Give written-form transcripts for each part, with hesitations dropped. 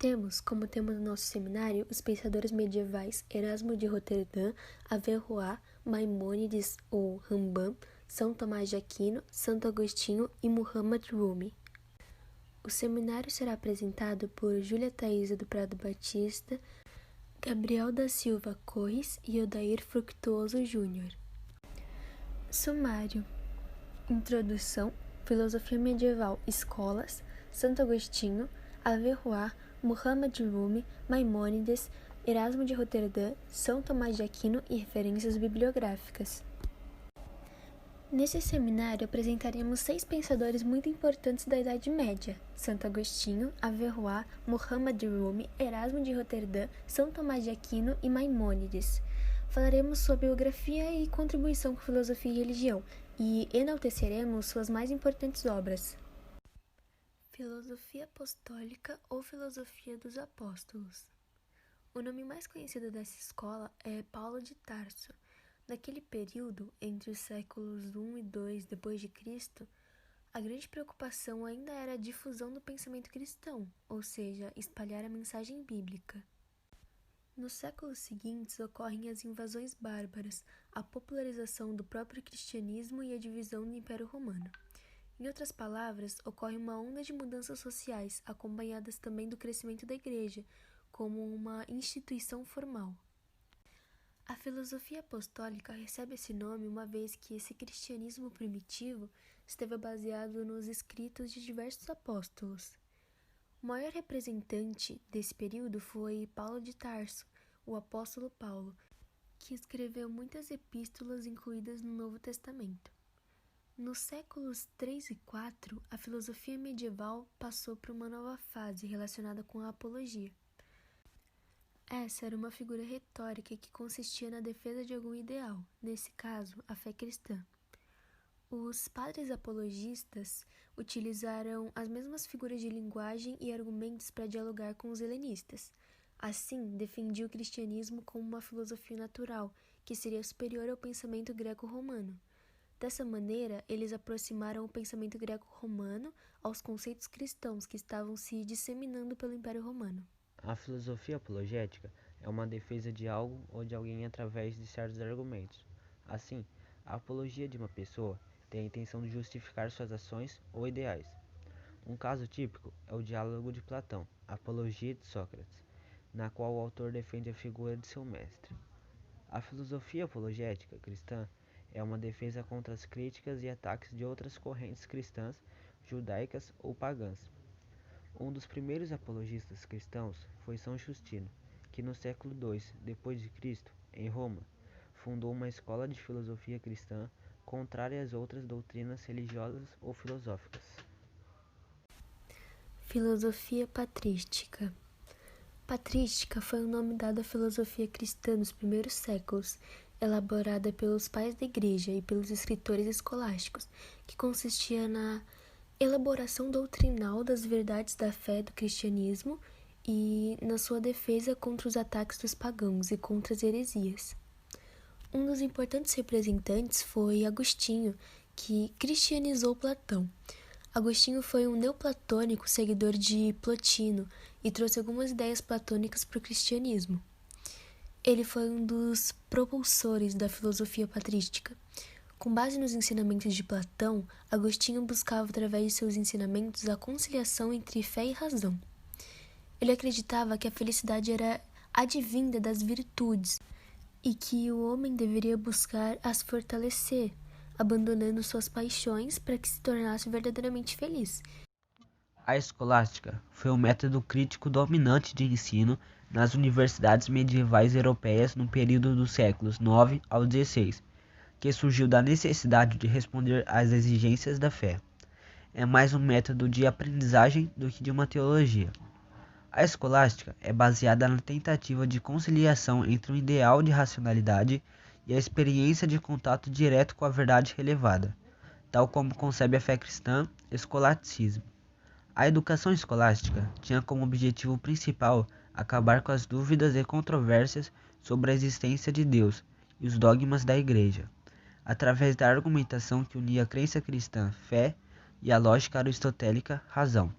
Temos como tema do nosso seminário os pensadores medievais Erasmo de Roterdã, Averroes, Maimônides ou Rambam, São Tomás de Aquino, Santo Agostinho e Muhammad Rumi. O seminário será apresentado por Júlia Thaisa do Prado Batista, Gabriel da Silva Corres e Odair Fructuoso Júnior. Sumário: Introdução, Filosofia Medieval, Escolas, Santo Agostinho, Averroes, Muhammad Rumi, Maimônides, Erasmo de Roterdã, São Tomás de Aquino e referências bibliográficas. Nesse seminário apresentaremos 6 pensadores muito importantes da Idade Média: Santo Agostinho, Averroes, Muhammad Rumi, Erasmo de Roterdã, São Tomás de Aquino e Maimônides. Falaremos sobre biografia e contribuição com filosofia e religião, e enalteceremos suas mais importantes obras. Filosofia apostólica ou filosofia dos apóstolos. O nome mais conhecido dessa escola é Paulo de Tarso. Naquele período, entre os séculos I e II d.C., a grande preocupação ainda era a difusão do pensamento cristão, ou seja, espalhar a mensagem bíblica. Nos séculos seguintes ocorrem as invasões bárbaras, a popularização do próprio cristianismo e a divisão do Império Romano. Em outras palavras, ocorre uma onda de mudanças sociais, acompanhadas também do crescimento da Igreja, como uma instituição formal. A filosofia apostólica recebe esse nome uma vez que esse cristianismo primitivo esteve baseado nos escritos de diversos apóstolos. O maior representante desse período foi Paulo de Tarso, o apóstolo Paulo, que escreveu muitas epístolas incluídas no Novo Testamento. Nos séculos III e IV, a filosofia medieval passou por uma nova fase relacionada com a apologia. Essa era uma figura retórica que consistia na defesa de algum ideal, nesse caso, a fé cristã. Os padres apologistas utilizaram as mesmas figuras de linguagem e argumentos para dialogar com os helenistas. Assim, defendia o cristianismo como uma filosofia natural, que seria superior ao pensamento greco-romano. Dessa maneira, eles aproximaram o pensamento greco-romano aos conceitos cristãos que estavam se disseminando pelo Império Romano. A filosofia apologética é uma defesa de algo ou de alguém através de certos argumentos. Assim, a apologia de uma pessoa tem a intenção de justificar suas ações ou ideais. Um caso típico é o diálogo de Platão, Apologia de Sócrates, na qual o autor defende a figura de seu mestre. A filosofia apologética cristã é uma defesa contra as críticas e ataques de outras correntes cristãs, judaicas ou pagãs. Um dos primeiros apologistas cristãos foi São Justino, que no século II d.C., em Roma, fundou uma escola de filosofia cristã contrária às outras doutrinas religiosas ou filosóficas. Filosofia patrística. Patrística foi o nome dado à filosofia cristã nos primeiros séculos, elaborada pelos pais da Igreja e pelos escritores escolásticos, que consistia na elaboração doutrinal das verdades da fé do cristianismo e na sua defesa contra os ataques dos pagãos e contra as heresias. Um dos importantes representantes foi Agostinho, que cristianizou Platão. Agostinho foi um neoplatônico seguidor de Plotino e trouxe algumas ideias platônicas para o cristianismo. Ele foi um dos propulsores da filosofia patrística. Com base nos ensinamentos de Platão, Agostinho buscava, através de seus ensinamentos, a conciliação entre fé e razão. Ele acreditava que a felicidade era advinda das virtudes e que o homem deveria buscar as fortalecer, abandonando suas paixões para que se tornasse verdadeiramente feliz. A escolástica foi o método crítico dominante de ensino nas universidades medievais europeias no período dos séculos IX ao XVI, que surgiu da necessidade de responder às exigências da fé. É mais um método de aprendizagem do que de uma teologia. A escolástica é baseada na tentativa de conciliação entre o ideal de racionalidade e a experiência de contato direto com a verdade relevada, tal como concebe a fé cristã, escolasticismo. A educação escolástica tinha como objetivo principal acabar com as dúvidas e controvérsias sobre a existência de Deus e os dogmas da Igreja, através da argumentação que unia a crença cristã, fé, e a lógica aristotélica, razão.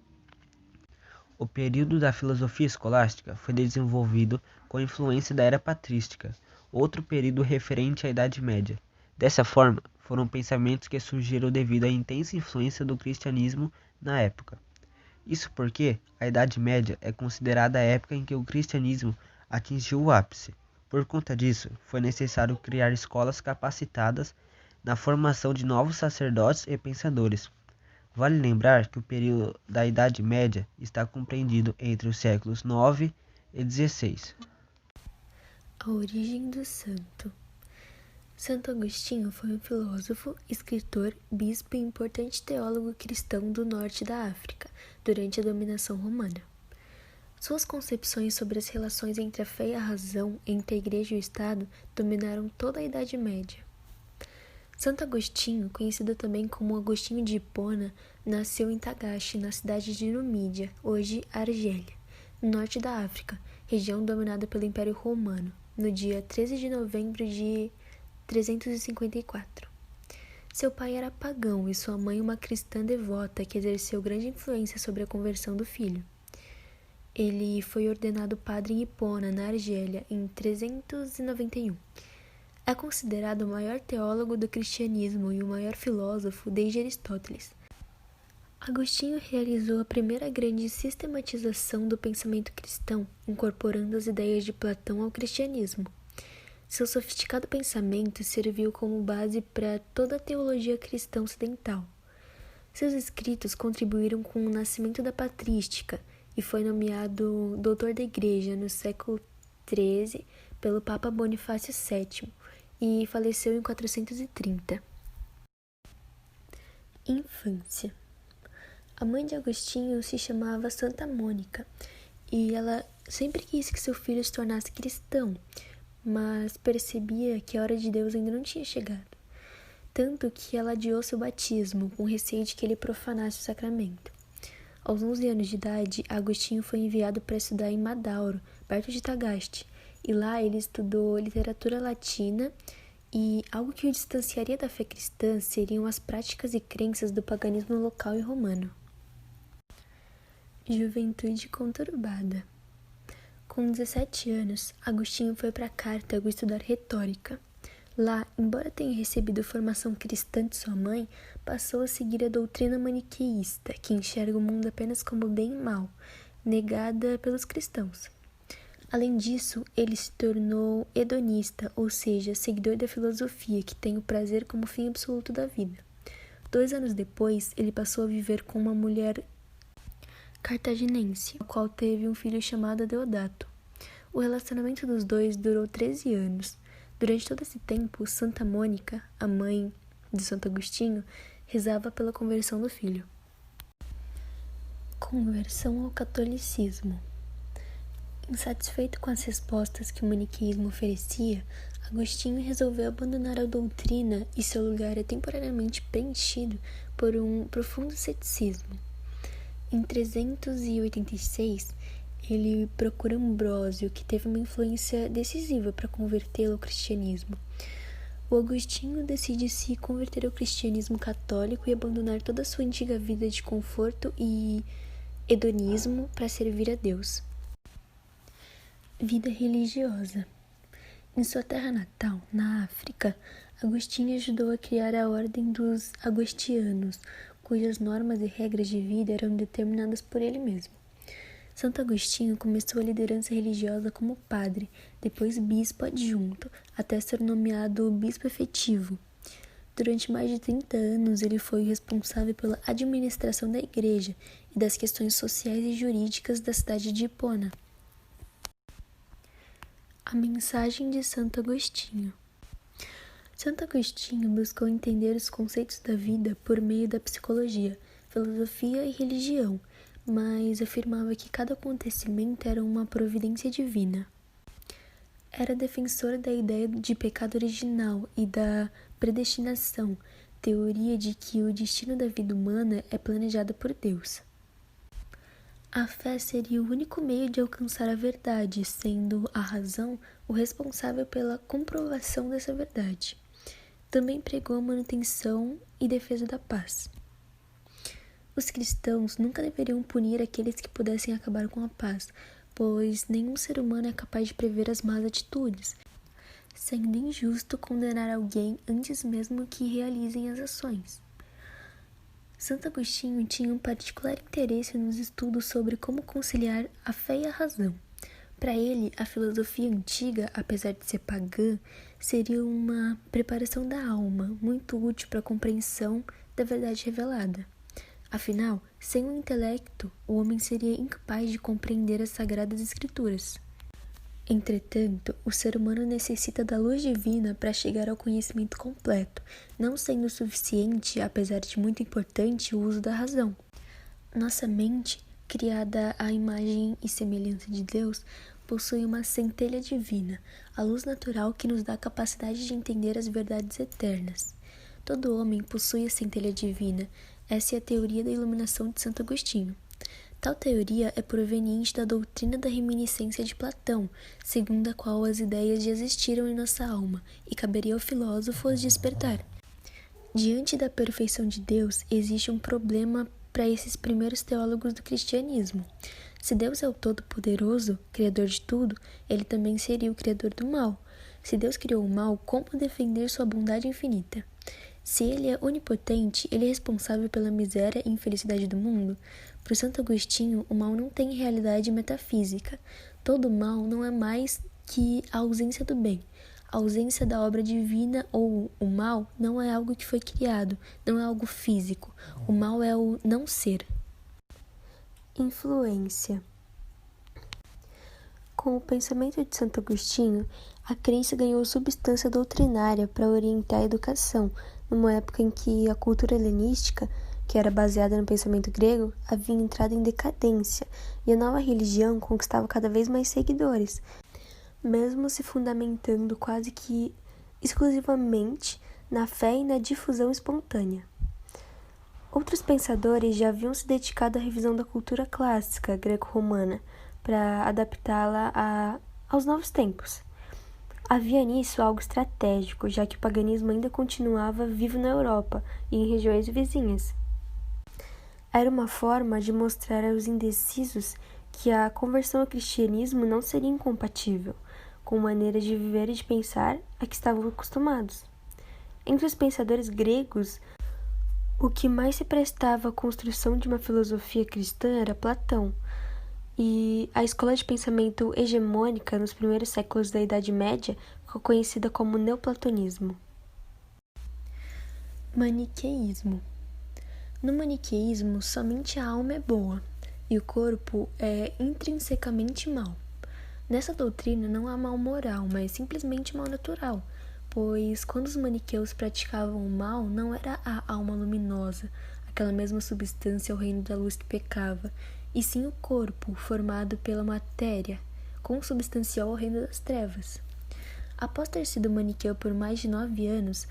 O período da filosofia escolástica foi desenvolvido com a influência da era patrística, outro período referente à Idade Média. Dessa forma, foram pensamentos que surgiram devido à intensa influência do cristianismo na época. Isso porque a Idade Média é considerada a época em que o cristianismo atingiu o ápice. Por conta disso, foi necessário criar escolas capacitadas na formação de novos sacerdotes e pensadores. Vale lembrar que o período da Idade Média está compreendido entre os séculos 9 e 16. A origem do santo. Santo Agostinho foi um filósofo, escritor, bispo e importante teólogo cristão do norte da África, durante a dominação romana. Suas concepções sobre as relações entre a fé e a razão, entre a Igreja e o Estado, dominaram toda a Idade Média. Santo Agostinho, conhecido também como Agostinho de Hipona, nasceu em Tagaste, na cidade de Numídia, hoje Argélia, no norte da África, região dominada pelo Império Romano, no dia 13 de novembro de 354. Seu pai era pagão e sua mãe uma cristã devota que exerceu grande influência sobre a conversão do filho. Ele foi ordenado padre em Hipona, na Argélia, em 391. É considerado o maior teólogo do cristianismo e o maior filósofo desde Aristóteles. Agostinho realizou a primeira grande sistematização do pensamento cristão, incorporando as ideias de Platão ao cristianismo. Seu sofisticado pensamento serviu como base para toda a teologia cristã ocidental. Seus escritos contribuíram com o nascimento da patrística e foi nomeado doutor da Igreja no século XIII pelo Papa Bonifácio VII e faleceu em 430. Infância. A mãe de Agostinho se chamava Santa Mônica e ela sempre quis que seu filho se tornasse cristão, mas percebia que a hora de Deus ainda não tinha chegado, tanto que ela adiou seu batismo, com receio de que ele profanasse o sacramento. Aos 11 anos de idade, Agostinho foi enviado para estudar em Madauro, perto de Tagaste, e lá ele estudou literatura latina e algo que o distanciaria da fé cristã seriam as práticas e crenças do paganismo local e romano. Juventude conturbada. Com 17 anos, Agostinho foi para Cartago estudar retórica. Lá, embora tenha recebido formação cristã de sua mãe, passou a seguir a doutrina maniqueísta, que enxerga o mundo apenas como bem e mal, negada pelos cristãos. Além disso, ele se tornou hedonista, ou seja, seguidor da filosofia, que tem o prazer como fim absoluto da vida. 2 anos depois, ele passou a viver com uma mulher cartaginense, a qual teve um filho chamado Deodato. O relacionamento dos dois durou 13 anos. Durante todo esse tempo, Santa Mônica, a mãe de Santo Agostinho, rezava pela conversão do filho. Conversão ao catolicismo. Insatisfeito com as respostas que o maniqueísmo oferecia, Agostinho resolveu abandonar a doutrina e seu lugar é temporariamente preenchido por um profundo ceticismo. Em 386, ele procura Ambrósio, que teve uma influência decisiva para convertê-lo ao cristianismo. O Agostinho decide se converter ao cristianismo católico e abandonar toda a sua antiga vida de conforto e hedonismo para servir a Deus. Vida religiosa. Em sua terra natal, na África, Agostinho ajudou a criar a Ordem dos Agostianos, cujas normas e regras de vida eram determinadas por ele mesmo. Santo Agostinho começou a liderança religiosa como padre, depois bispo adjunto, até ser nomeado bispo efetivo. Durante mais de 30 anos, ele foi responsável pela administração da igreja e das questões sociais e jurídicas da cidade de Hipona. A mensagem de Santo Agostinho. Santo Agostinho buscou entender os conceitos da vida por meio da psicologia, filosofia e religião, mas afirmava que cada acontecimento era uma providência divina. Era defensor da ideia de pecado original e da predestinação, teoria de que o destino da vida humana é planejado por Deus. A fé seria o único meio de alcançar a verdade, sendo a razão o responsável pela comprovação dessa verdade. Também pregou a manutenção e defesa da paz. Os cristãos nunca deveriam punir aqueles que pudessem acabar com a paz, pois nenhum ser humano é capaz de prever as más atitudes, sendo injusto condenar alguém antes mesmo que realizem as ações. Santo Agostinho tinha um particular interesse nos estudos sobre como conciliar a fé e a razão. Para ele, a filosofia antiga, apesar de ser pagã, seria uma preparação da alma, muito útil para a compreensão da verdade revelada. Afinal, sem o intelecto, o homem seria incapaz de compreender as sagradas escrituras. Entretanto, o ser humano necessita da luz divina para chegar ao conhecimento completo, não sendo suficiente, apesar de muito importante, o uso da razão. Nossa mente, criada à imagem e semelhança de Deus, possui uma centelha divina, a luz natural que nos dá a capacidade de entender as verdades eternas. Todo homem possui a centelha divina. Essa é a teoria da iluminação de Santo Agostinho. Tal teoria é proveniente da doutrina da reminiscência de Platão, segundo a qual as ideias já existiram em nossa alma e caberia ao filósofo as despertar. Diante da perfeição de Deus, existe um problema para esses primeiros teólogos do cristianismo. Se Deus é o Todo-Poderoso, Criador de tudo, ele também seria o Criador do mal. Se Deus criou o mal, como defender sua bondade infinita? Se ele é onipotente, ele é responsável pela miséria e infelicidade do mundo? Para o Santo Agostinho, o mal não tem realidade metafísica. Todo mal não é mais que a ausência do bem. A ausência da obra divina ou o mal não é algo que foi criado, não é algo físico. O mal é o não ser. Influência. Com o pensamento de Santo Agostinho, a crença ganhou substância doutrinária para orientar a educação, numa época em que a cultura helenística, que era baseada no pensamento grego, havia entrado em decadência e a nova religião conquistava cada vez mais seguidores, mesmo se fundamentando quase que exclusivamente na fé e na difusão espontânea. Outros pensadores já haviam se dedicado à revisão da cultura clássica greco-romana para adaptá-la aos novos tempos. Havia nisso algo estratégico, já que o paganismo ainda continuava vivo na Europa e em regiões vizinhas. Era uma forma de mostrar aos indecisos que a conversão ao cristianismo não seria incompatível com maneiras de viver e de pensar a que estavam acostumados. Entre os pensadores gregos, o que mais se prestava à construção de uma filosofia cristã era Platão, e a escola de pensamento hegemônica nos primeiros séculos da Idade Média ficou conhecida como neoplatonismo. Maniqueísmo. No maniqueísmo, somente a alma é boa e o corpo é intrinsecamente mau. Nessa doutrina não há mal moral, mas simplesmente mal natural, pois quando os maniqueus praticavam o mal, não era a alma luminosa, aquela mesma substância ao reino da luz que pecava, e sim o corpo, formado pela matéria, consubstancial ao reino das trevas. Após ter sido maniqueu por mais de 9 anos,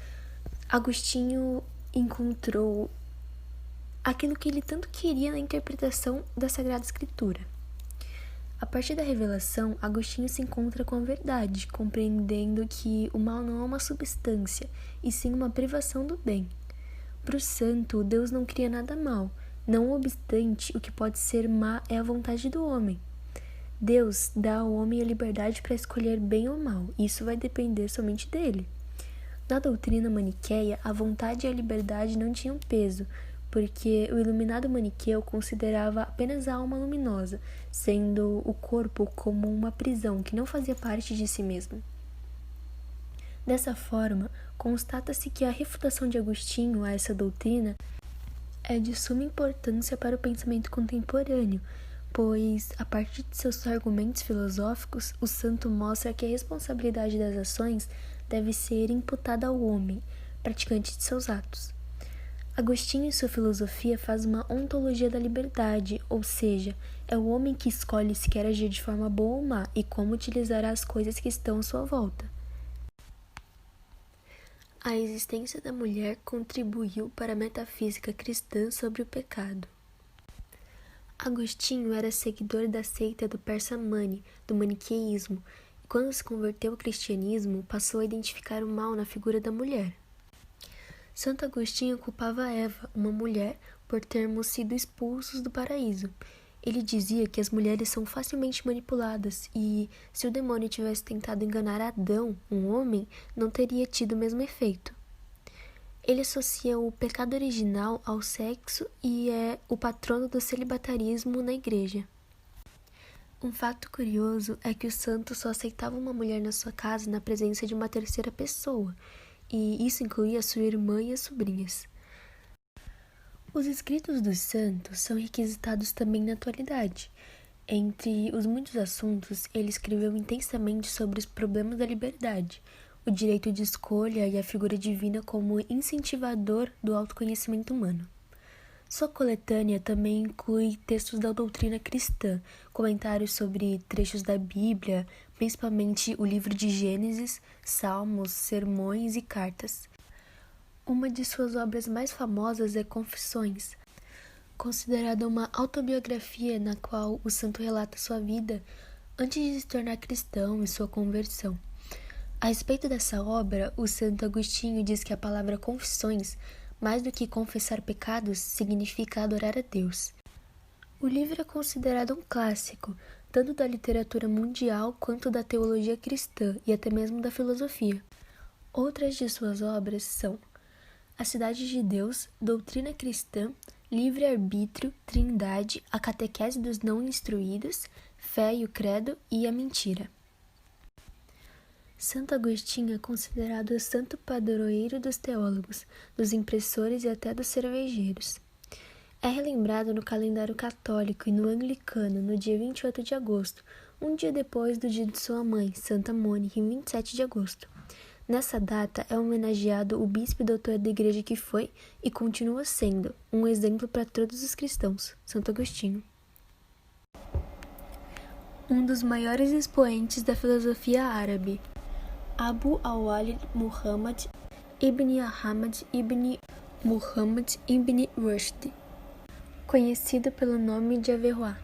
Agostinho encontrou aquilo que ele tanto queria na interpretação da Sagrada Escritura. A partir da revelação, Agostinho se encontra com a verdade, compreendendo que o mal não é uma substância, e sim uma privação do bem. Para o santo, Deus não cria nada mal. Não obstante, o que pode ser má é a vontade do homem. Deus dá ao homem a liberdade para escolher bem ou mal, e isso vai depender somente dele. Na doutrina maniqueia, a vontade e a liberdade não tinham peso, porque o iluminado maniqueu considerava apenas a alma luminosa, sendo o corpo como uma prisão que não fazia parte de si mesmo. Dessa forma, constata-se que a refutação de Agostinho a essa doutrina é de suma importância para o pensamento contemporâneo, pois, a partir de seus argumentos filosóficos, o santo mostra que a responsabilidade das ações deve ser imputada ao homem, praticante de seus atos. Agostinho, em sua filosofia, faz uma ontologia da liberdade, ou seja, é o homem que escolhe se quer agir de forma boa ou má e como utilizará as coisas que estão à sua volta. A existência da mulher contribuiu para a metafísica cristã sobre o pecado. Agostinho era seguidor da seita do Persa Mani, do maniqueísmo, e quando se converteu ao cristianismo, passou a identificar o mal na figura da mulher. Santo Agostinho culpava Eva, uma mulher, por termos sido expulsos do paraíso. Ele dizia que as mulheres são facilmente manipuladas e, se o demônio tivesse tentado enganar Adão, um homem, não teria tido o mesmo efeito. Ele associa o pecado original ao sexo e é o patrono do celibatarismo na igreja. Um fato curioso é que o santo só aceitava uma mulher na sua casa na presença de uma terceira pessoa, e isso incluía sua irmã e as sobrinhas. Os escritos dos santos são requisitados também na atualidade. Entre os muitos assuntos, ele escreveu intensamente sobre os problemas da liberdade, o direito de escolha e a figura divina como incentivador do autoconhecimento humano. Sua coletânea também inclui textos da doutrina cristã, comentários sobre trechos da Bíblia, principalmente o livro de Gênesis, Salmos, Sermões e Cartas. Uma de suas obras mais famosas é Confissões, considerada uma autobiografia na qual o santo relata sua vida antes de se tornar cristão e sua conversão. A respeito dessa obra, o Santo Agostinho diz que a palavra confissões, mais do que confessar pecados, significa adorar a Deus. O livro é considerado um clássico, tanto da literatura mundial quanto da teologia cristã e até mesmo da filosofia. Outras de suas obras são A Cidade de Deus, Doutrina Cristã, Livre-Arbítrio, Trindade, A Catequese dos Não Instruídos, Fé e o Credo e a Mentira. Santo Agostinho é considerado o santo padroeiro dos teólogos, dos impressores e até dos cervejeiros. É relembrado no calendário católico e no anglicano no dia 28 de agosto, um dia depois do dia de sua mãe, Santa Mônica, em 27 de agosto. Nessa data é homenageado o bispo e doutor da igreja que foi e continua sendo um exemplo para todos os cristãos, Santo Agostinho. Um dos maiores expoentes da filosofia árabe, Abu al-Walid Muhammad ibn Ahmad ibn Muhammad ibn Rushd, conhecido pelo nome de Averroá.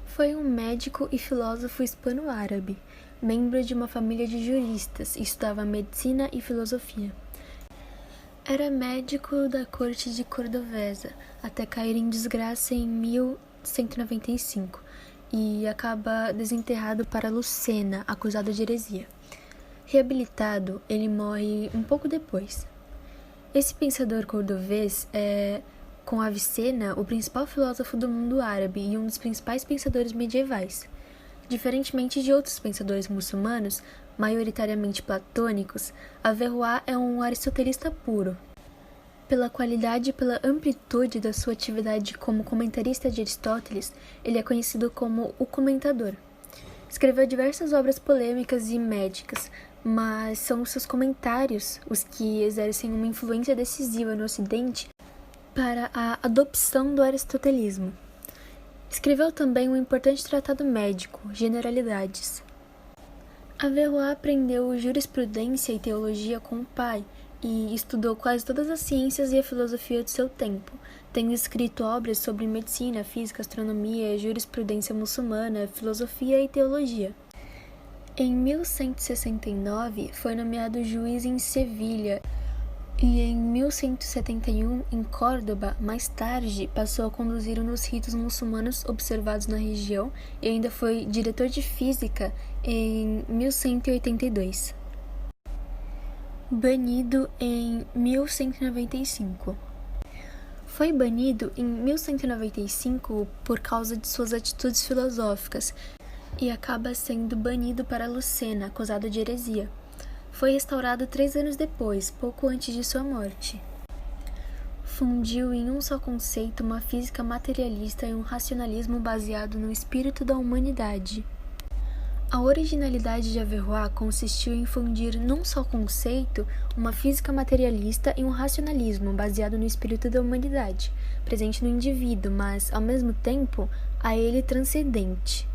Foi um médico e filósofo hispano-árabe, membro de uma família de juristas, estudava medicina e filosofia. Era médico da corte de Cordoveza, até cair em desgraça em 1195, e acaba desenterrado para Lucena, acusado de heresia. Reabilitado, ele morre um pouco depois. Esse pensador cordovês é, com Avicena, o principal filósofo do mundo árabe e um dos principais pensadores medievais. Diferentemente de outros pensadores muçulmanos, maioritariamente platônicos, Averroá é um aristotelista puro. Pela qualidade e pela amplitude da sua atividade como comentarista de Aristóteles, ele é conhecido como o comentador. Escreveu diversas obras polêmicas e médicas, mas são os seus comentários os que exercem uma influência decisiva no Ocidente para a adopção do aristotelismo. Escreveu também um importante tratado médico, Generalidades. Averroá aprendeu jurisprudência e teologia com o pai e estudou quase todas as ciências e a filosofia do seu tempo, tendo escrito obras sobre medicina, física, astronomia, jurisprudência muçulmana, filosofia e teologia. Em 1169, foi nomeado juiz em Sevilha e em 1171, em Córdoba. Mais tarde, passou a conduzir um dos ritos muçulmanos observados na região e ainda foi diretor de física em 1182. Banido em 1195. Foi banido em 1195 por causa de suas atitudes filosóficas e acaba sendo banido para Lucena, acusado de heresia. Foi restaurado 3 anos depois, pouco antes de sua morte. Fundiu em um só conceito uma física materialista e um racionalismo baseado no espírito da humanidade. A originalidade de Averroá consistiu em fundir num só conceito uma física materialista e um racionalismo baseado no espírito da humanidade, presente no indivíduo, mas, ao mesmo tempo, a ele transcendente.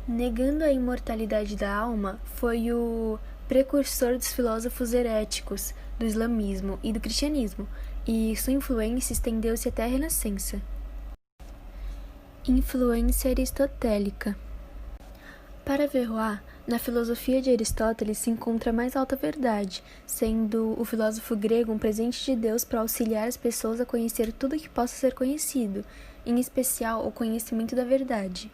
Negando a imortalidade da alma, foi o precursor dos filósofos heréticos, do islamismo e do cristianismo, e sua influência estendeu-se até a Renascença. Influência aristotélica. Para Averroá, Na filosofia de Aristóteles se encontra a mais alta verdade, sendo o filósofo grego um presente de Deus para auxiliar as pessoas a conhecer tudo que possa ser conhecido, em especial o conhecimento da verdade.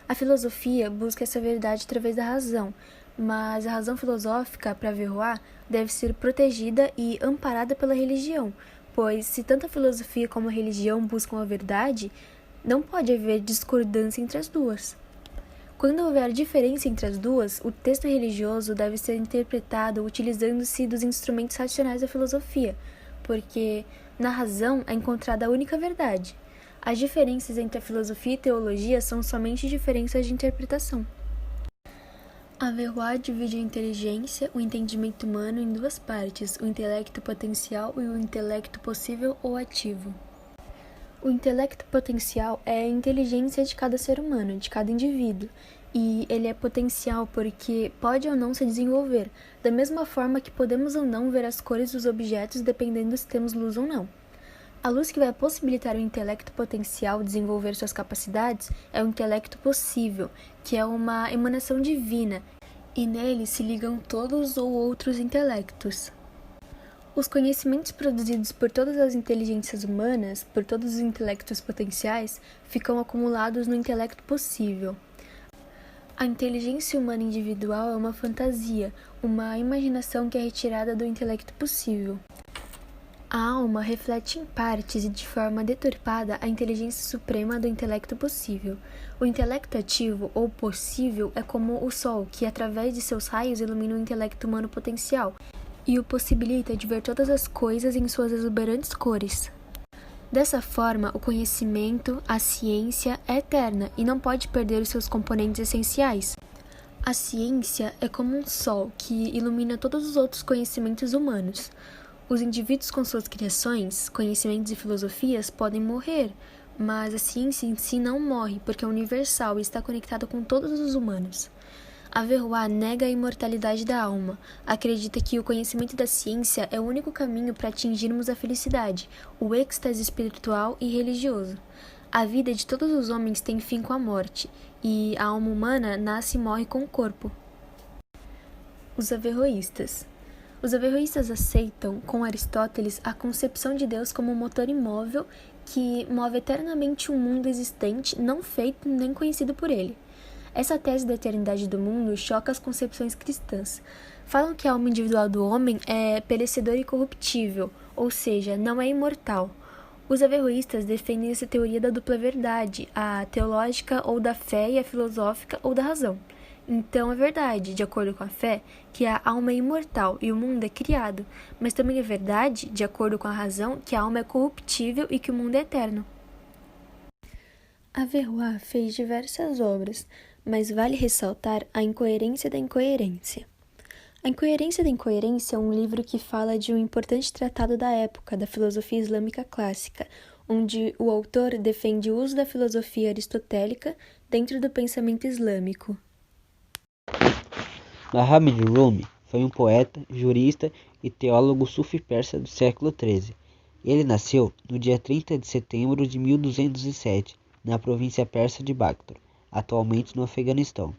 A filosofia busca essa verdade através da razão, mas a razão filosófica, para Averroes, deve ser protegida e amparada pela religião, pois se tanto a filosofia como a religião buscam a verdade, não pode haver discordância entre as duas. Quando houver diferença entre as duas, o texto religioso deve ser interpretado utilizando-se dos instrumentos racionais da filosofia, porque na razão é encontrada a única verdade. As diferenças entre a filosofia e teologia são somente diferenças de interpretação. Averroes divide a inteligência, o entendimento humano, em duas partes, o intelecto potencial e o intelecto possível ou ativo. O intelecto potencial é a inteligência de cada ser humano, de cada indivíduo, e ele é potencial porque pode ou não se desenvolver, da mesma forma que podemos ou não ver as cores dos objetos dependendo se temos luz ou não. A luz que vai possibilitar o intelecto potencial desenvolver suas capacidades é o intelecto possível, que é uma emanação divina, e nele se ligam todos ou outros intelectos. Os conhecimentos produzidos por todas as inteligências humanas, por todos os intelectos potenciais, ficam acumulados no intelecto possível. A inteligência humana individual é uma fantasia, uma imaginação que é retirada do intelecto possível. A alma reflete em partes e de forma deturpada a inteligência suprema do intelecto possível. O intelecto ativo, ou possível, é como o sol, que através de seus raios ilumina o intelecto humano potencial e o possibilita de ver todas as coisas em suas exuberantes cores. Dessa forma, o conhecimento, a ciência, é eterna e não pode perder os seus componentes essenciais. A ciência é como um sol que ilumina todos os outros conhecimentos humanos. Os indivíduos com suas criações, conhecimentos e filosofias podem morrer, mas a ciência em si não morre porque é universal e está conectada com todos os humanos. Averroes nega a imortalidade da alma, acredita que o conhecimento da ciência é o único caminho para atingirmos a felicidade, o êxtase espiritual e religioso. A vida de todos os homens tem fim com a morte, e a alma humana nasce e morre com o corpo. Os averroístas. Os averroístas aceitam, com Aristóteles, a concepção de Deus como um motor imóvel que move eternamente um mundo existente, não feito nem conhecido por ele. Essa tese da eternidade do mundo choca as concepções cristãs. Falam que a alma individual do homem é perecedora e corruptível, ou seja, não é imortal. Os averroístas defendem essa teoria da dupla verdade, a teológica ou da fé e a filosófica ou da razão. Então é verdade, de acordo com a fé, que a alma é imortal e o mundo é criado, mas também é verdade, de acordo com a razão, que a alma é corruptível e que o mundo é eterno. Averroes fez diversas obras, mas vale ressaltar A Incoerência da Incoerência. A Incoerência da Incoerência é um livro que fala de um importante tratado da época da filosofia islâmica clássica, onde o autor defende o uso da filosofia aristotélica dentro do pensamento islâmico. Muhammad Rumi foi um poeta, jurista e teólogo sufi-persa do século XIII. Ele nasceu no dia 30 de setembro de 1207, na província persa de Bactro, atualmente no Afeganistão.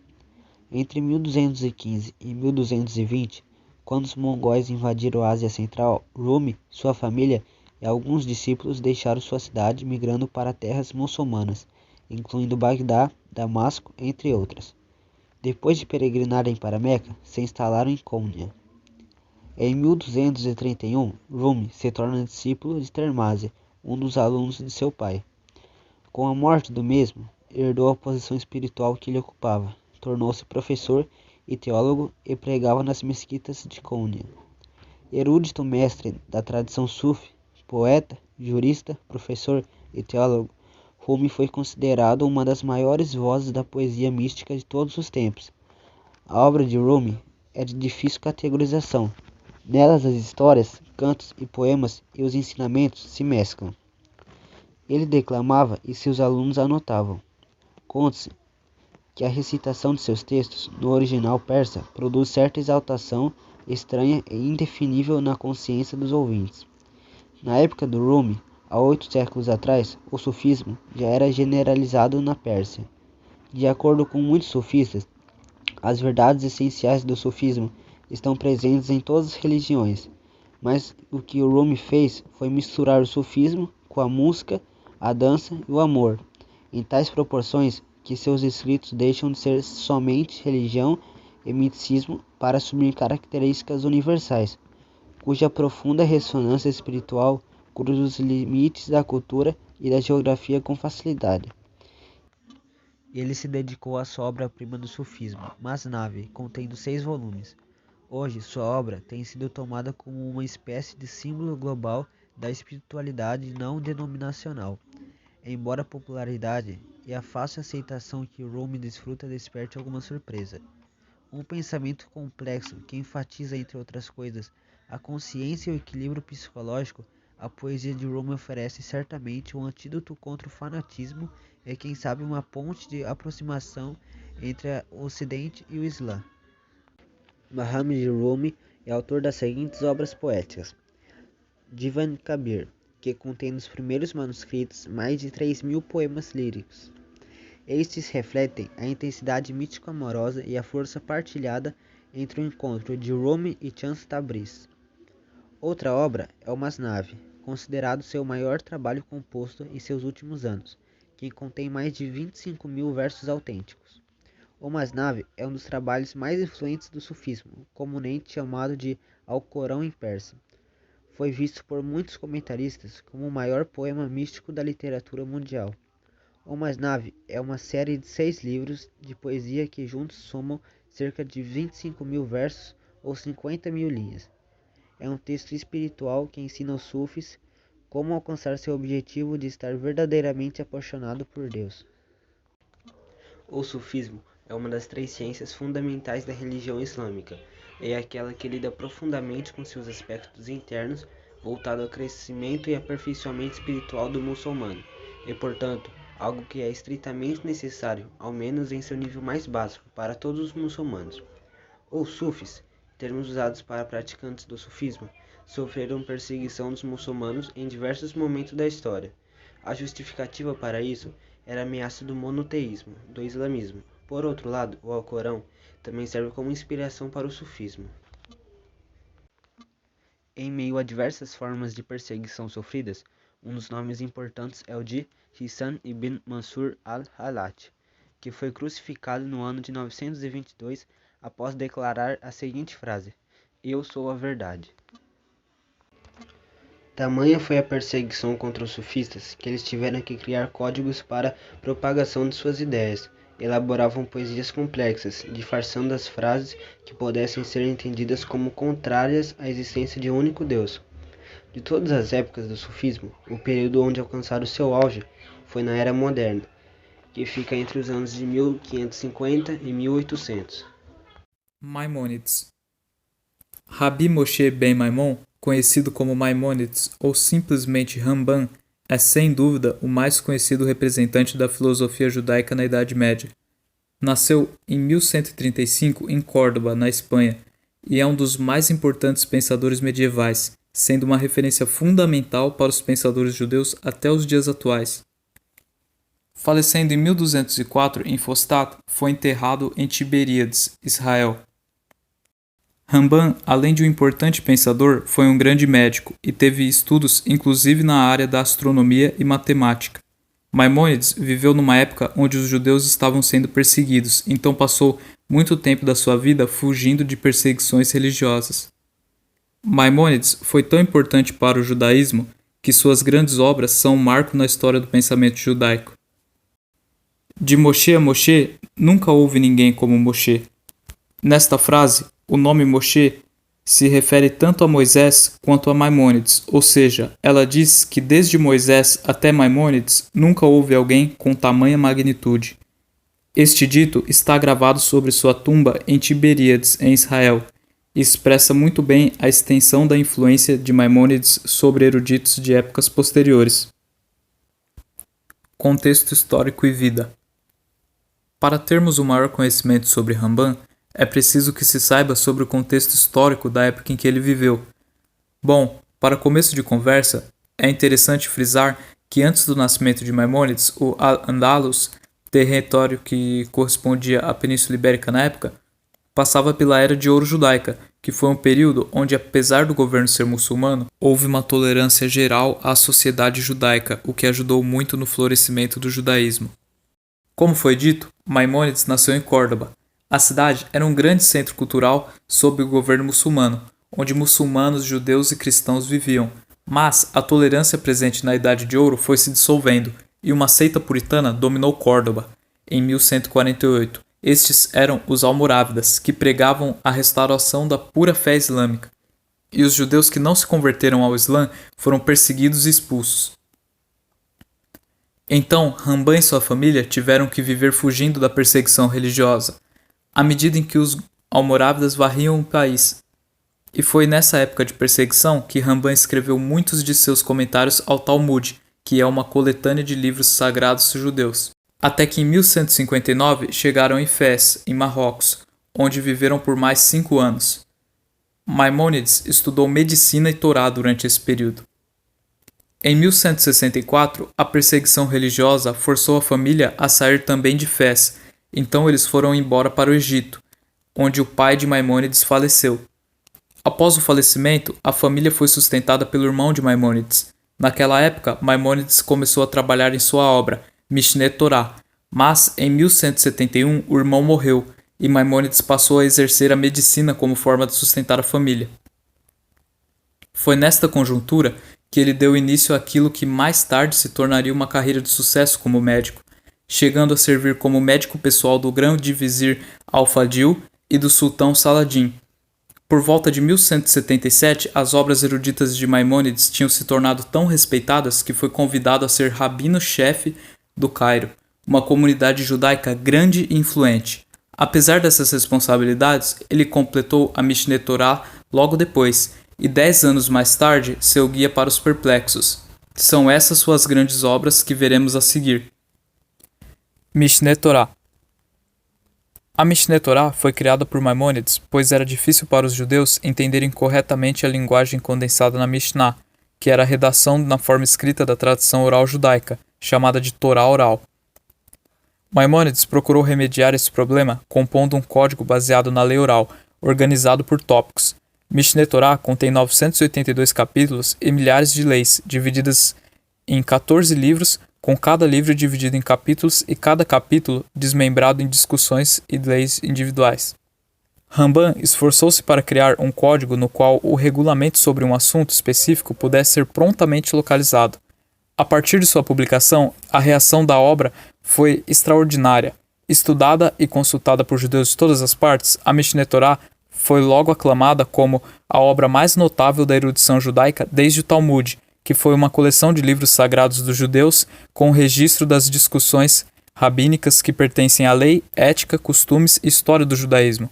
Entre 1215 e 1220, quando os mongóis invadiram a Ásia Central, Rumi, sua família e alguns discípulos deixaram sua cidade migrando para terras muçulmanas, incluindo Bagdá, Damasco, entre outras. Depois de peregrinarem para Meca, se instalaram em Konya. Em 1231, Rumi se torna discípulo de Termásia, um dos alunos de seu pai. Com a morte do mesmo, herdou a posição espiritual que ele ocupava, tornou-se professor e teólogo e pregava nas mesquitas de Konya. Erudito mestre da tradição sufi, poeta, jurista, professor e teólogo, Rumi foi considerado uma das maiores vozes da poesia mística de todos os tempos. A obra de Rumi é de difícil categorização. Nelas as histórias, cantos e poemas e os ensinamentos se mesclam. Ele declamava e seus alunos anotavam. Conta-se que a recitação de seus textos, no original persa, produz certa exaltação estranha e indefinível na consciência dos ouvintes. Na época do Rumi, há 8 séculos atrás, o sufismo já era generalizado na Pérsia. De acordo com muitos sufistas, as verdades essenciais do sufismo estão presentes em todas as religiões, mas o que o Rumi fez foi misturar o sufismo com a música, a dança e o amor, em tais proporções que seus escritos deixam de ser somente religião e misticismo para assumir características universais, cuja profunda ressonância espiritual cruza os limites da cultura e da geografia com facilidade. Ele se dedicou à sua obra-prima do sufismo, Masnavi, contendo 6 volumes. Hoje, sua obra tem sido tomada como uma espécie de símbolo global da espiritualidade não denominacional. Embora a popularidade e a fácil aceitação que Rumi desfruta desperte alguma surpresa. Um pensamento complexo que enfatiza, entre outras coisas, a consciência e o equilíbrio psicológico, a poesia de Rumi oferece certamente um antídoto contra o fanatismo e, quem sabe, uma ponte de aproximação entre o Ocidente e o Islã. Muhammad Rumi é autor das seguintes obras poéticas: Divan Kabir, que contém nos primeiros manuscritos mais de 3.000 poemas líricos. Estes refletem a intensidade mítico-amorosa e a força partilhada entre o encontro de Rumi e Shams Tabriz. Outra obra é o Masnavi, considerado seu maior trabalho composto em seus últimos anos, que contém mais de 25.000 versos autênticos. O Masnavi é um dos trabalhos mais influentes do sufismo, comumente chamado de Alcorão em persa. Foi visto por muitos comentaristas como o maior poema místico da literatura mundial. O Masnavi é uma série de 6 livros de poesia que juntos somam cerca de 25.000 versos ou 50.000 linhas. É um texto espiritual que ensina aos sufis como alcançar seu objetivo de estar verdadeiramente apaixonado por Deus. O sufismo é uma das 3 ciências fundamentais da religião islâmica. É aquela que lida profundamente com seus aspectos internos, voltado ao crescimento e aperfeiçoamento espiritual do muçulmano, e, portanto, algo que é estritamente necessário, ao menos em seu nível mais básico, para todos os muçulmanos. Os sufis, termos usados para praticantes do sufismo, sofreram perseguição dos muçulmanos em diversos momentos da história. A justificativa para isso era a ameaça do monoteísmo, do islamismo. Por outro lado, o Alcorão também serve como inspiração para o sufismo. Em meio a diversas formas de perseguição sofridas, um dos nomes importantes é o de Hissan ibn Mansur al-Hallaj, que foi crucificado no ano de 922 após declarar a seguinte frase: "Eu sou a verdade". Tamanha foi a perseguição contra os sufistas que eles tiveram que criar códigos para a propagação de suas ideias. Elaboravam poesias complexas, disfarçando as frases que pudessem ser entendidas como contrárias à existência de um único Deus. De todas as épocas do sufismo, o período onde alcançaram seu auge foi na Era Moderna, que fica entre os anos de 1550 e 1800. Maimônides. Rabi Moshe ben Maimon, conhecido como Maimônides ou simplesmente Ramban, é sem dúvida o mais conhecido representante da filosofia judaica na Idade Média. Nasceu em 1135 em Córdoba, na Espanha, e é um dos mais importantes pensadores medievais, sendo uma referência fundamental para os pensadores judeus até os dias atuais. Falecendo em 1204 em Fostat, foi enterrado em Tiberíades, Israel. Ramban, além de um importante pensador, foi um grande médico e teve estudos inclusive na área da astronomia e matemática. Maimônides viveu numa época onde os judeus estavam sendo perseguidos, então passou muito tempo da sua vida fugindo de perseguições religiosas. Maimônides foi tão importante para o judaísmo que suas grandes obras são um marco na história do pensamento judaico. De Moshe a Moshe, nunca houve ninguém como Moshe. Nesta frase, o nome Moshe se refere tanto a Moisés quanto a Maimônides, ou seja, ela diz que desde Moisés até Maimônides nunca houve alguém com tamanha magnitude. Este dito está gravado sobre sua tumba em Tiberíades, em Israel, e expressa muito bem a extensão da influência de Maimônides sobre eruditos de épocas posteriores. Contexto histórico e vida. Para termos um maior conhecimento sobre Ramban, é preciso que se saiba sobre o contexto histórico da época em que ele viveu. Bom, para começo de conversa, é interessante frisar que antes do nascimento de Maimônides, o Al-Andalus, território que correspondia à Península Ibérica na época, passava pela Era de Ouro Judaica, que foi um período onde, apesar do governo ser muçulmano, houve uma tolerância geral à sociedade judaica, o que ajudou muito no florescimento do judaísmo. Como foi dito, Maimônides nasceu em Córdoba. A cidade era um grande centro cultural sob o governo muçulmano, onde muçulmanos, judeus e cristãos viviam. Mas a tolerância presente na Idade de Ouro foi se dissolvendo e uma seita puritana dominou Córdoba em 1148. Estes eram os almorávidas, que pregavam a restauração da pura fé islâmica. E os judeus que não se converteram ao Islã foram perseguidos e expulsos. Então, Rambam e sua família tiveram que viver fugindo da perseguição religiosa, à medida em que os almorávidas varriam o país. E foi nessa época de perseguição que Rambam escreveu muitos de seus comentários ao Talmud, que é uma coletânea de livros sagrados judeus. Até que em 1159 chegaram em Fez, em Marrocos, onde viveram por mais 5 anos. Maimônides estudou medicina e Torá durante esse período. Em 1164, a perseguição religiosa forçou a família a sair também de Fez, então eles foram embora para o Egito, onde o pai de Maimônides faleceu. Após o falecimento, a família foi sustentada pelo irmão de Maimônides. Naquela época, Maimônides começou a trabalhar em sua obra, Mishneh Torah, mas em 1171 o irmão morreu e Maimônides passou a exercer a medicina como forma de sustentar a família. Foi nesta conjuntura que ele deu início àquilo que mais tarde se tornaria uma carreira de sucesso como médico, chegando a servir como médico pessoal do grande vizir Al-Fadil e do sultão Saladin. Por volta de 1177, as obras eruditas de Maimônides tinham se tornado tão respeitadas que foi convidado a ser rabino-chefe do Cairo, uma comunidade judaica grande e influente. Apesar dessas responsabilidades, ele completou a Mishneh Torah logo depois, e 10 anos mais tarde, seu guia para os perplexos. São essas suas grandes obras que veremos a seguir. Mishneh Torah. A Mishneh Torah foi criada por Maimônides, pois era difícil para os judeus entenderem corretamente a linguagem condensada na Mishnah, que era a redação na forma escrita da tradição oral judaica, chamada de Torá oral. Maimônides procurou remediar esse problema compondo um código baseado na lei oral, organizado por tópicos. Mishneh Torah contém 982 capítulos e milhares de leis, divididas em 14 livros, com cada livro dividido em capítulos e cada capítulo desmembrado em discussões e leis individuais. Rambam esforçou-se para criar um código no qual o regulamento sobre um assunto específico pudesse ser prontamente localizado. A partir de sua publicação, a reação da obra foi extraordinária. Estudada e consultada por judeus de todas as partes, a Mishneh Torah foi logo aclamada como a obra mais notável da erudição judaica desde o Talmud, que foi uma coleção de livros sagrados dos judeus com o registro das discussões rabínicas que pertencem à lei, ética, costumes e história do judaísmo.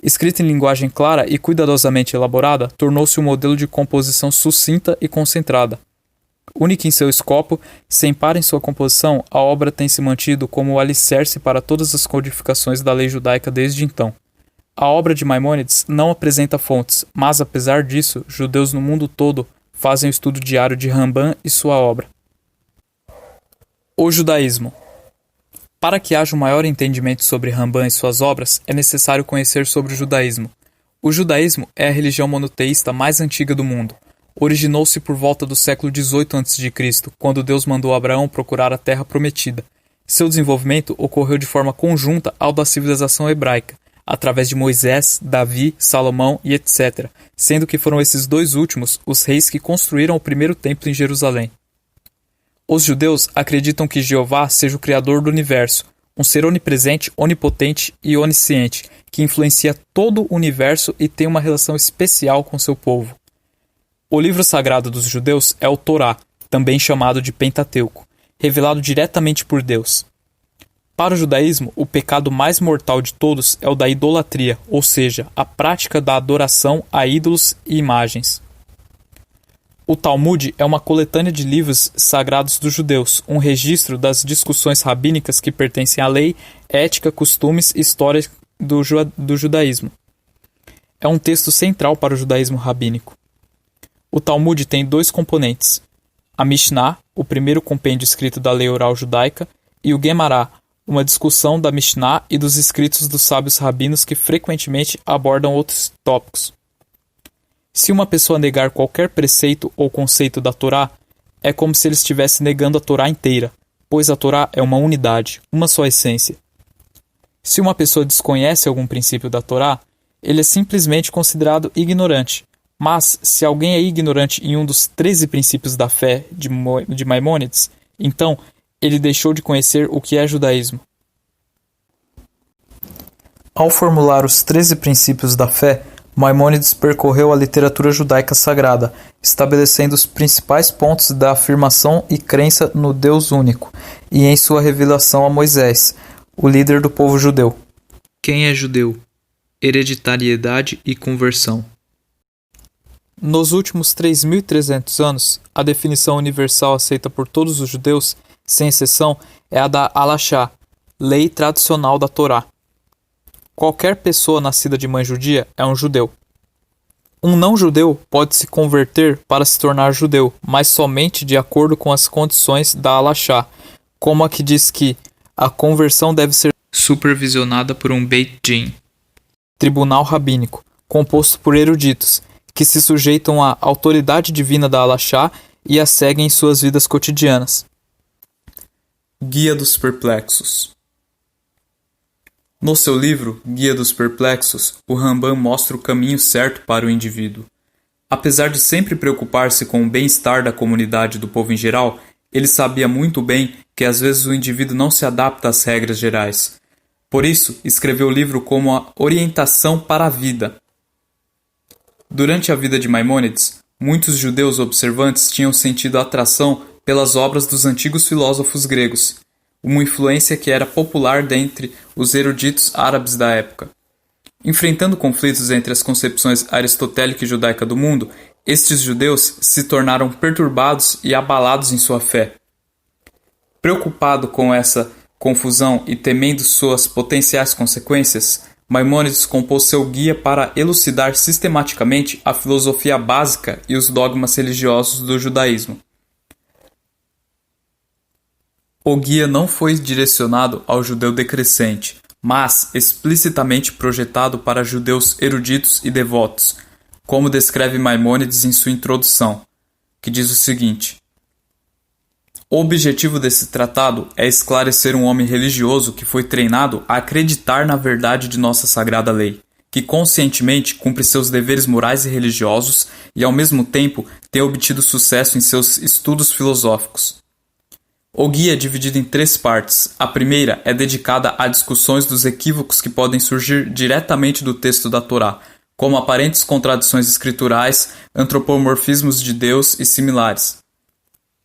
Escrita em linguagem clara e cuidadosamente elaborada, tornou-se um modelo de composição sucinta e concentrada. Única em seu escopo, sem par em sua composição, a obra tem se mantido como o alicerce para todas as codificações da lei judaica desde então. A obra de Maimônides não apresenta fontes, mas, apesar disso, judeus no mundo todo fazem o estudo diário de Rambam e sua obra. O judaísmo. Para que haja um maior entendimento sobre Rambam e suas obras, é necessário conhecer sobre o judaísmo. O judaísmo é a religião monoteísta mais antiga do mundo. Originou-se por volta do século XVIII a.C., quando Deus mandou Abraão procurar a terra prometida. Seu desenvolvimento ocorreu de forma conjunta ao da civilização hebraica, através de Moisés, Davi, Salomão e etc., sendo que foram esses dois últimos os reis que construíram o primeiro templo em Jerusalém. Os judeus acreditam que Jeová seja o Criador do universo, um ser onipresente, onipotente e onisciente, que influencia todo o universo e tem uma relação especial com seu povo. O livro sagrado dos judeus é o Torá, também chamado de Pentateuco, revelado diretamente por Deus. Para o judaísmo, o pecado mais mortal de todos é o da idolatria, ou seja, a prática da adoração a ídolos e imagens. O Talmud é uma coletânea de livros sagrados dos judeus, um registro das discussões rabínicas que pertencem à lei, ética, costumes e história do judaísmo. É um texto central para o judaísmo rabínico. O Talmud tem dois componentes: a Mishnah, o primeiro compêndio escrito da lei oral judaica, e o Guemará, uma discussão da Mishnah e dos escritos dos sábios rabinos que frequentemente abordam outros tópicos. Se uma pessoa negar qualquer preceito ou conceito da Torá, é como se ele estivesse negando a Torá inteira, pois a Torá é uma unidade, uma só essência. Se uma pessoa desconhece algum princípio da Torá, ele é simplesmente considerado ignorante. Mas, se alguém é ignorante em um dos 13 princípios da fé de Maimônides, então ele deixou de conhecer o que é judaísmo. Ao formular os 13 princípios da fé, Maimônides percorreu a literatura judaica sagrada, estabelecendo os principais pontos da afirmação e crença no Deus único, e em sua revelação a Moisés, o líder do povo judeu. Quem é judeu? Hereditariedade e conversão. Nos últimos 3.300 anos, a definição universal aceita por todos os judeus, sem exceção, é a da Halachá, lei tradicional da Torá. Qualquer pessoa nascida de mãe judia é um judeu. Um não-judeu pode se converter para se tornar judeu, mas somente de acordo com as condições da Halachá, como a que diz que a conversão deve ser supervisionada por um Beit Din, tribunal rabínico, composto por eruditos, que se sujeitam à autoridade divina da Halachá e a seguem em suas vidas cotidianas. Guia dos Perplexos. No seu livro, Guia dos Perplexos, o Rambam mostra o caminho certo para o indivíduo. Apesar de sempre preocupar-se com o bem-estar da comunidade e do povo em geral, ele sabia muito bem que às vezes o indivíduo não se adapta às regras gerais. Por isso, escreveu o livro como a orientação para a vida. Durante a vida de Maimônides, muitos judeus observantes tinham sentido atração pelas obras dos antigos filósofos gregos, uma influência que era popular dentre os eruditos árabes da época. Enfrentando conflitos entre as concepções aristotélica e judaica do mundo, estes judeus se tornaram perturbados e abalados em sua fé. Preocupado com essa confusão e temendo suas potenciais consequências, Maimônides compôs seu guia para elucidar sistematicamente a filosofia básica e os dogmas religiosos do judaísmo. O guia não foi direcionado ao judeu decrescente, mas explicitamente projetado para judeus eruditos e devotos, como descreve Maimônides em sua introdução, que diz o seguinte: o objetivo desse tratado é esclarecer um homem religioso que foi treinado a acreditar na verdade de nossa sagrada lei, que conscientemente cumpre seus deveres morais e religiosos e, ao mesmo tempo, tem obtido sucesso em seus estudos filosóficos. O guia é dividido em 3 partes. A primeira é dedicada a discussões dos equívocos que podem surgir diretamente do texto da Torá, como aparentes contradições escriturais, antropomorfismos de Deus e similares.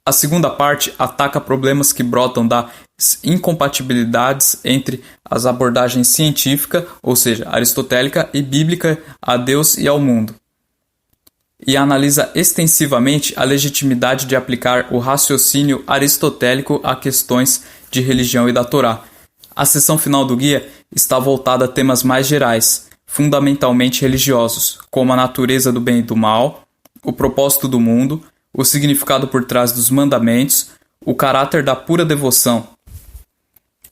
A segunda parte ataca problemas que brotam das incompatibilidades entre as abordagens científica, ou seja, aristotélica, e bíblica a Deus e ao mundo, e analisa extensivamente a legitimidade de aplicar o raciocínio aristotélico a questões de religião e da Torá. A seção final do guia está voltada a temas mais gerais, fundamentalmente religiosos, como a natureza do bem e do mal, o propósito do mundo, o significado por trás dos mandamentos, o caráter da pura devoção.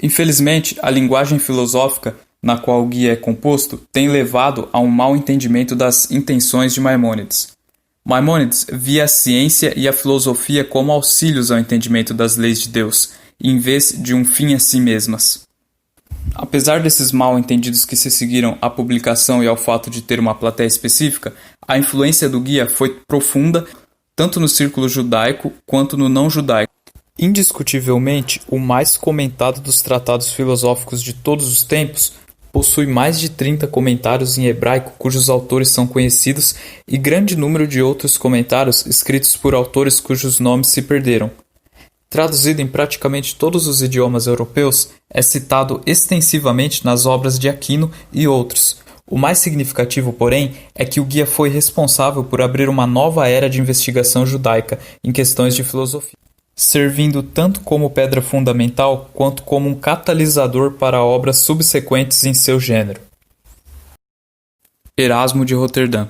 Infelizmente, a linguagem filosófica na qual o guia é composto tem levado a um mau entendimento das intenções de Maimônides. Maimônides via a ciência e a filosofia como auxílios ao entendimento das leis de Deus, em vez de um fim a si mesmas. Apesar desses mal entendidos que se seguiram à publicação e ao fato de ter uma plateia específica, a influência do guia foi profunda tanto no círculo judaico quanto no não judaico. Indiscutivelmente, o mais comentado dos tratados filosóficos de todos os tempos, possui mais de 30 comentários em hebraico cujos autores são conhecidos e grande número de outros comentários escritos por autores cujos nomes se perderam. Traduzido em praticamente todos os idiomas europeus, é citado extensivamente nas obras de Aquino e outros. O mais significativo, porém, é que o guia foi responsável por abrir uma nova era de investigação judaica em questões de filosofia, servindo tanto como pedra fundamental quanto como um catalisador para obras subsequentes em seu gênero. Erasmo de Roterdã.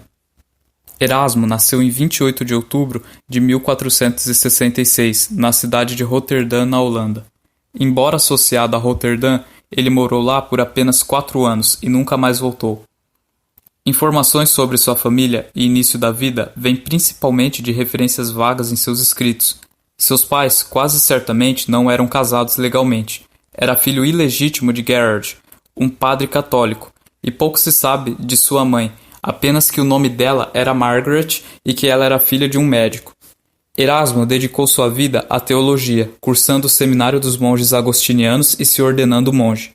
Erasmo nasceu em 28 de outubro de 1466, na cidade de Roterdã, na Holanda. Embora associado a Roterdã, ele morou lá por apenas 4 anos e nunca mais voltou. Informações sobre sua família e início da vida vêm principalmente de referências vagas em seus escritos. Seus pais quase certamente não eram casados legalmente. Era filho ilegítimo de Gerhard, um padre católico, e pouco se sabe de sua mãe, apenas que o nome dela era Margaret e que ela era filha de um médico. Erasmo dedicou sua vida à teologia, cursando o seminário dos monges agostinianos e se ordenando monge.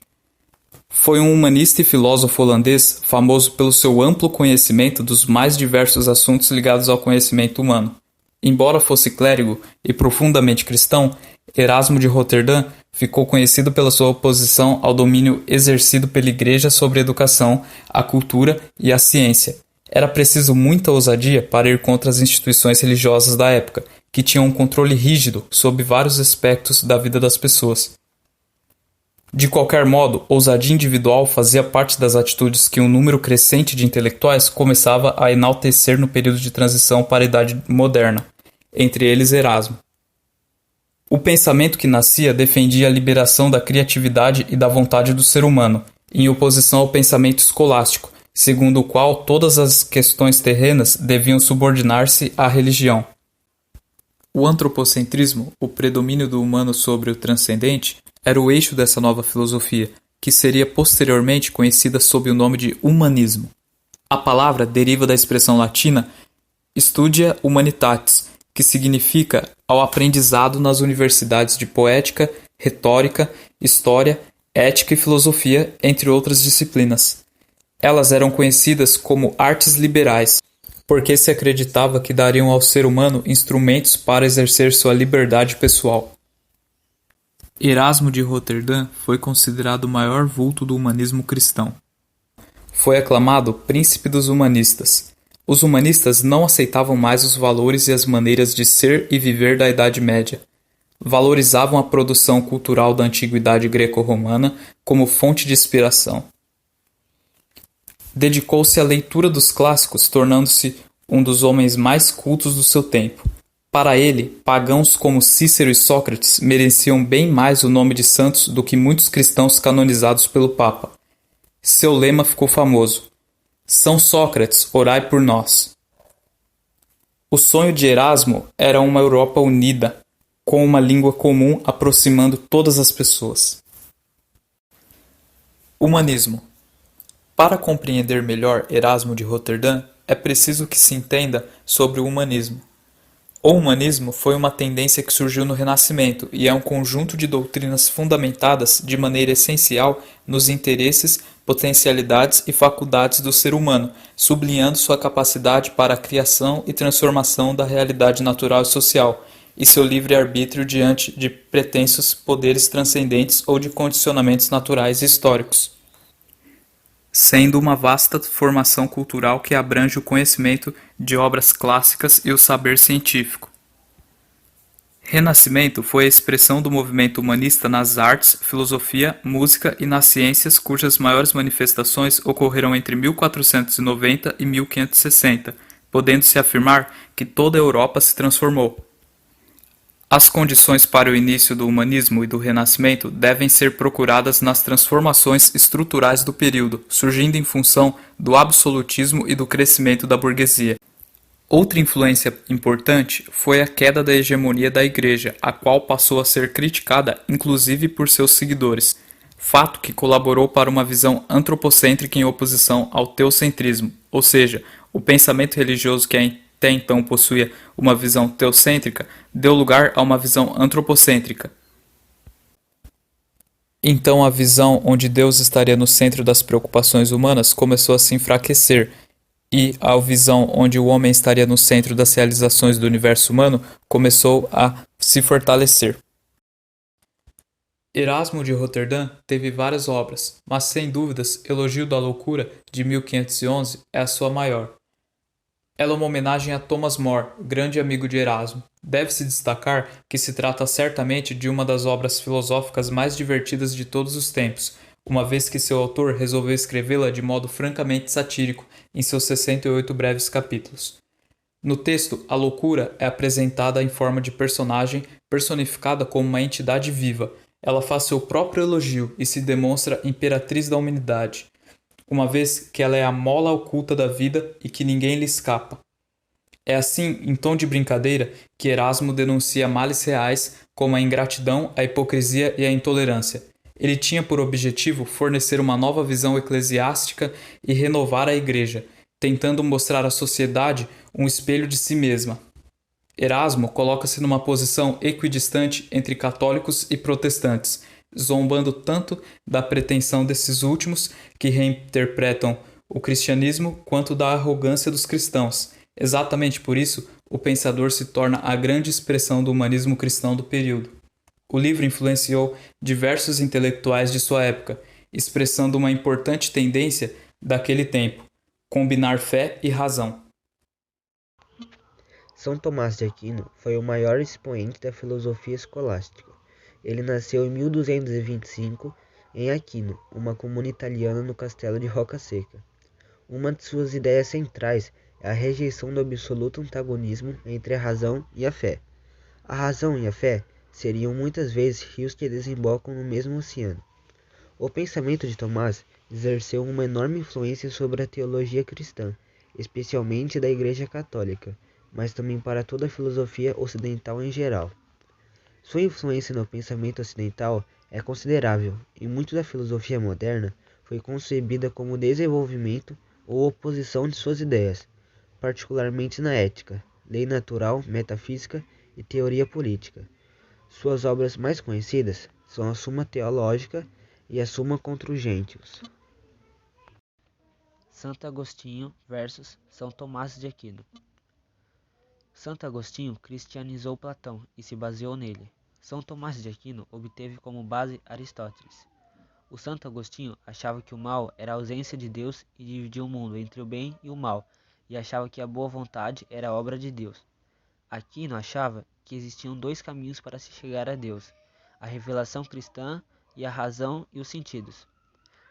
Foi um humanista e filósofo holandês famoso pelo seu amplo conhecimento dos mais diversos assuntos ligados ao conhecimento humano. Embora fosse clérigo e profundamente cristão, Erasmo de Roterdã ficou conhecido pela sua oposição ao domínio exercido pela Igreja sobre a educação, a cultura e a ciência. Era preciso muita ousadia para ir contra as instituições religiosas da época, que tinham um controle rígido sobre vários aspectos da vida das pessoas. De qualquer modo, ousadia individual fazia parte das atitudes que um número crescente de intelectuais começava a enaltecer no período de transição para a Idade Moderna, entre eles Erasmo. O pensamento que nascia defendia a liberação da criatividade e da vontade do ser humano, em oposição ao pensamento escolástico, segundo o qual todas as questões terrenas deviam subordinar-se à religião. O antropocentrismo, o predomínio do humano sobre o transcendente, era o eixo dessa nova filosofia, que seria posteriormente conhecida sob o nome de humanismo. A palavra deriva da expressão latina Studia Humanitatis, que significa ao aprendizado nas universidades de poética, retórica, história, ética e filosofia, entre outras disciplinas. Elas eram conhecidas como artes liberais, porque se acreditava que dariam ao ser humano instrumentos para exercer sua liberdade pessoal. Erasmo de Roterdã foi considerado o maior vulto do humanismo cristão. Foi aclamado príncipe dos humanistas. Os humanistas não aceitavam mais os valores e as maneiras de ser e viver da Idade Média. Valorizavam a produção cultural da antiguidade greco-romana como fonte de inspiração. Dedicou-se à leitura dos clássicos, tornando-se um dos homens mais cultos do seu tempo. Para ele, pagãos como Cícero e Sócrates mereciam bem mais o nome de santos do que muitos cristãos canonizados pelo Papa. Seu lema ficou famoso: São Sócrates, orai por nós. O sonho de Erasmo era uma Europa unida, com uma língua comum aproximando todas as pessoas. Humanismo. Para compreender melhor Erasmo de Roterdã, é preciso que se entenda sobre o humanismo. O humanismo foi uma tendência que surgiu no Renascimento e é um conjunto de doutrinas fundamentadas de maneira essencial nos interesses, potencialidades e faculdades do ser humano, sublinhando sua capacidade para a criação e transformação da realidade natural e social, e seu livre-arbítrio diante de pretensos poderes transcendentes ou de condicionamentos naturais e históricos, sendo uma vasta formação cultural que abrange o conhecimento de obras clássicas e o saber científico. Renascimento foi a expressão do movimento humanista nas artes, filosofia, música e nas ciências, cujas maiores manifestações ocorreram entre 1490 e 1560, podendo-se afirmar que toda a Europa se transformou. As condições para o início do humanismo e do renascimento devem ser procuradas nas transformações estruturais do período, surgindo em função do absolutismo e do crescimento da burguesia. Outra influência importante foi a queda da hegemonia da Igreja, a qual passou a ser criticada inclusive por seus seguidores, fato que colaborou para uma visão antropocêntrica em oposição ao teocentrismo, ou seja, o pensamento religioso que até então possuía uma visão teocêntrica, deu lugar a uma visão antropocêntrica. Então a visão onde Deus estaria no centro das preocupações humanas começou a se enfraquecer, e a visão onde o homem estaria no centro das realizações do universo humano começou a se fortalecer. Erasmo de Roterdã teve várias obras, mas sem dúvidas Elogio da Loucura, de 1511, é a sua maior. Ela é uma homenagem a Thomas More, grande amigo de Erasmo. Deve-se destacar que se trata certamente de uma das obras filosóficas mais divertidas de todos os tempos, uma vez que seu autor resolveu escrevê-la de modo francamente satírico em seus 68 breves capítulos. No texto, a loucura é apresentada em forma de personagem personificada como uma entidade viva, Ela faz seu próprio elogio e se demonstra imperatriz da humanidade, uma vez que ela é a mola oculta da vida e que ninguém lhe escapa. É assim, em tom de brincadeira, que Erasmo denuncia males reais como a ingratidão, a hipocrisia e a intolerância. Ele tinha por objetivo fornecer uma nova visão eclesiástica e renovar a Igreja, tentando mostrar à sociedade um espelho de si mesma. Erasmo coloca-se numa posição equidistante entre católicos e protestantes, zombando tanto da pretensão desses últimos, que reinterpretam o cristianismo, quanto da arrogância dos cristãos. Exatamente por isso, o pensador se torna a grande expressão do humanismo cristão do período. O livro influenciou diversos intelectuais de sua época, expressando uma importante tendência daquele tempo: combinar fé e razão. São Tomás de Aquino foi o maior expoente da filosofia escolástica. Ele nasceu em 1225 em Aquino, uma comuna italiana no castelo de Roca Seca. Uma de suas ideias centrais é a rejeição do absoluto antagonismo entre a razão e a fé. A razão e a fé seriam muitas vezes rios que desembocam no mesmo oceano. O pensamento de Tomás exerceu uma enorme influência sobre a teologia cristã, especialmente da Igreja Católica, mas também para toda a filosofia ocidental em geral. Sua influência no pensamento ocidental é considerável, e muito da filosofia moderna foi concebida como desenvolvimento ou oposição de suas ideias, particularmente na ética, lei natural, metafísica e teoria política. Suas obras mais conhecidas são a Suma Teológica e a Summa contra os Gentios. Santo Agostinho versus São Tomás de Aquino. Santo Agostinho cristianizou Platão e se baseou nele. São Tomás de Aquino obteve como base Aristóteles. O Santo Agostinho achava que o mal era a ausência de Deus e dividia o mundo entre o bem e o mal, e achava que a boa vontade era obra de Deus. Aquino achava que existiam dois caminhos para se chegar a Deus: a revelação cristã e a razão e os sentidos.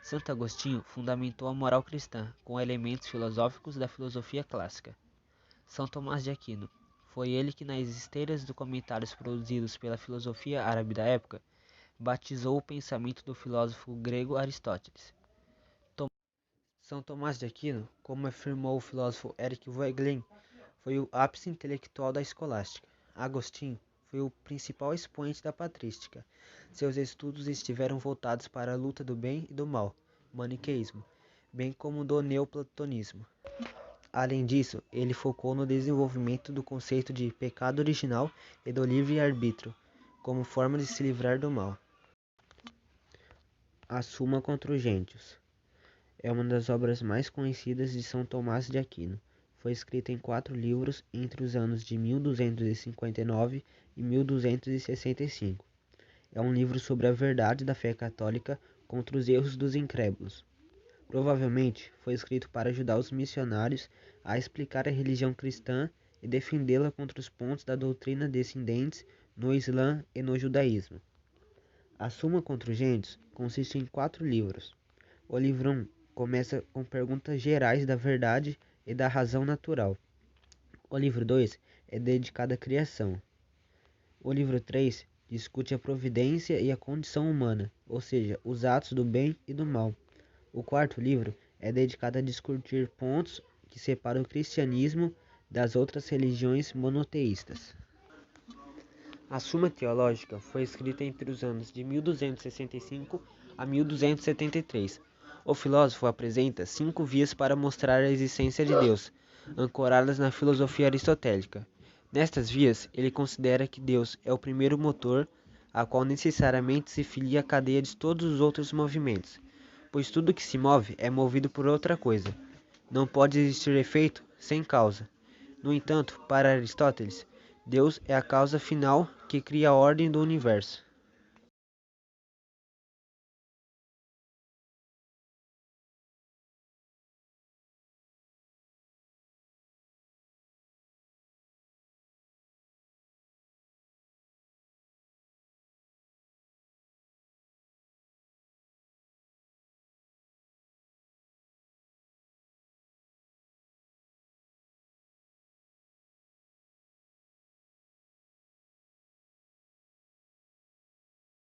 Santo Agostinho fundamentou a moral cristã com elementos filosóficos da filosofia clássica. São Tomás de Aquino. Foi ele que, nas esteiras de comentários produzidos pela filosofia árabe da época, batizou o pensamento do filósofo grego Aristóteles. São Tomás de Aquino, como afirmou o filósofo Eric Voegelin, foi o ápice intelectual da escolástica. Agostinho foi o principal expoente da patrística. Seus estudos estiveram voltados para a luta do bem e do mal, maniqueísmo, bem como do neoplatonismo. Além disso, ele focou no desenvolvimento do conceito de pecado original e do livre-arbítrio, como forma de se livrar do mal. A Suma contra os Gentios é uma das obras mais conhecidas de São Tomás de Aquino. Foi escrita em 4 livros entre os anos de 1259 e 1265. É um livro sobre a verdade da fé católica contra os erros dos incrédulos. Provavelmente foi escrito para ajudar os missionários a explicar a religião cristã e defendê-la contra os pontos da doutrina descendentes no Islã e no judaísmo. A Suma contra os Gentios consiste em 4 livros. O livro 1 começa com perguntas gerais da verdade e da razão natural. O livro 2 é dedicado à criação. O livro 3 discute a providência e a condição humana, ou seja, os atos do bem e do mal. O 4º livro é dedicado a discutir pontos que separam o cristianismo das outras religiões monoteístas. A Suma Teológica foi escrita entre os anos de 1265 a 1273. O filósofo apresenta 5 vias para mostrar a existência de Deus, ancoradas na filosofia aristotélica. Nestas vias, ele considera que Deus é o primeiro motor, a qual necessariamente se filia à cadeia de todos os outros movimentos, pois tudo que se move é movido por outra coisa. Não pode existir efeito sem causa. No entanto, para Aristóteles, Deus é a causa final que cria a ordem do universo.